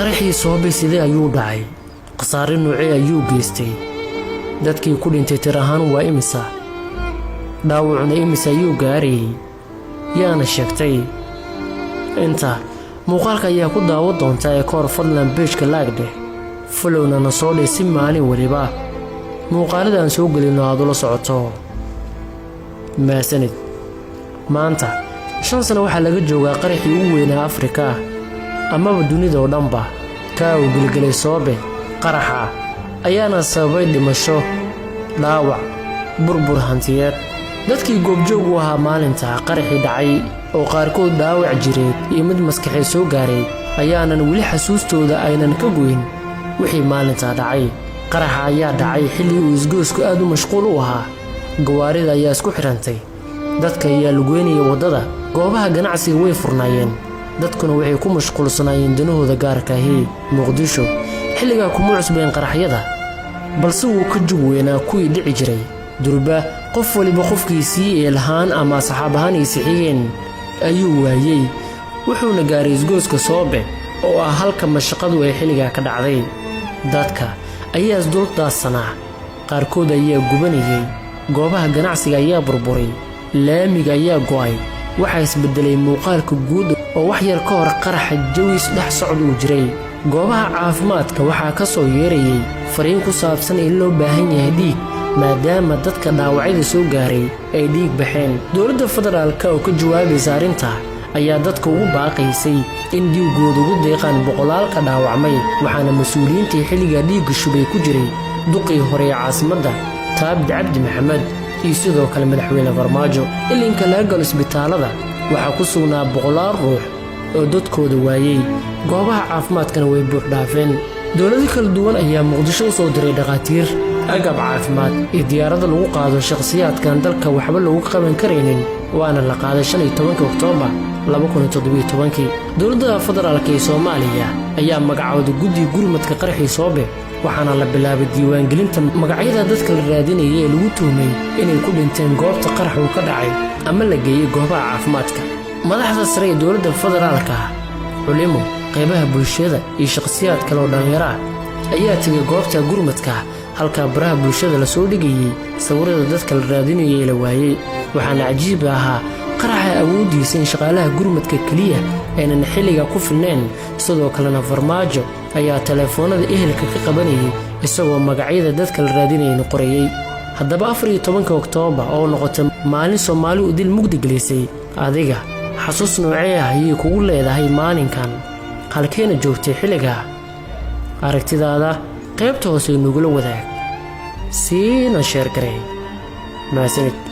qaraxii Soobe sidee ayuu dhacay qasaare nuucee ayuu geystay dadkii ku dhintay tir ahaan waa imisa dhaawacna imisa ayuu gaaray yaana sheegtay inta muuqaalka ayaa ku daawo doonta ee koor fadlan page-ka laagdhe followna na soo dhisi maalin waliba muuqaaladan soo gelino aad ula socoto maasanid maanta 5 sano waxaa laga joogaa qaraxii ugu weynaa Afrika amaba dunida oo dhanba ka uu gilgilay Soobe qaraxa ayaana sababay dhimasho dhaawac burbur hantiyeed dadkii goobjoog u ahaa maalinta qaraxii dhacay oo qaarkood dhaawac jireed iyo mid maskaxeed soo gaaray ayaanan weli xasuustooda aynan ka goyn wixii maalinta dhacay qaraxa ayaa dhacay xilli uu isgoysku aad u mashquul u ahaa gawaarida ayaa isku xirantay dadka ayaa lugeynaya wadada goobaha ganacsiga way furnaayeen dadkuna waxay ku mashquulsanaayeen danahooda gaarka ah Muqdisho xilliga kuma cusbeen qaraxyada balse uu ka jug weynaa kuwii dhici jiray durba qof waliba qofkiisii ee lahaan ama saxaabahan isixigeen ayuu waayay wuxuuna gaaray isgoyska Soobe oo ah halka mashaqadu ay xilliga ka dhacday dadka ayaa isduldaasana qaarkood ayaa gubanayay goobaha ganacsiga ayaa burburay laamiga ayaa go'ay waxa isbedelay muuqaalka guud oo wax yar ka hor qaraxa jawi dhex socod u jiray goobaha caafimaadka waxa ka soo yeerayay fariin ku saabsan in loo baahan yahay dhiig maadaama dadka dhaawacyada soo gaaray ay dhiig baxeen dowladda federaalka oo ka jawaabaysa arrinta ayaa dadka ugu baaqaysay in dhiigooda ugu deeqaan boqolaalka dhaawacmay waxaana mas'uuliyiinta xilliga dhiig shubay ku jiray duqii hore ee caasimadda Taabid Cabdi Maxamed iyo sidoo kale madaxweyne Farmaajo ilinka laga galo isbitaalada waxa ku sugnaa boqolaal ruux oo dadkooda waayay goobaha caafimaadkana way buux dhaafeen dowladda kala duwan ayaa Muqdisho u soo diray dhaqaatiir agab caafimaad iyo diyaarado lagu qaado shakhsiyaadkan dalka waxba lagu qaban kareynin waana la qaaday 15 Oktoobar 2017 dowladda federaalka ee Soomaaliya ayaa magacooda guddi gurmadka qaraxii Soobe waxaana la bilaabay diiwaangelinta magacyada dadka la raadinayay ee lagu tuhmay inay ku dhinteen goobta qaraxu ka dhacay ama la geeyay goobaha caafimaadka madaxda sare ee dowladda federaalka culimo qaybaha bulshada iyo shakhsiyaad kale oo dhalinyaro ayaa tagay goobta gurmadka halka baraha bulshada la soo dhigayay sawirada dadka la raadinayay la waayay waxaana cajiib ahaa qaraxa awoodiisa in shaqaalaha gurmadka kaliya aynan xilliga ku filneen sidoo kalena Farmaajo ayaa telefoonada ehelka ka qabanayay isagoo magacyada dadka la raadinayay qorayay haddaba 14 Oktoobar oo noqotay maalin Soomaali u dil mugdi gelisay adiga xasuus noocee ah ayay kugu leedahay maalinkan halkeena joogtay xilliga aragtidaada qaybta hoose nugula wadaag siina share garay maasanid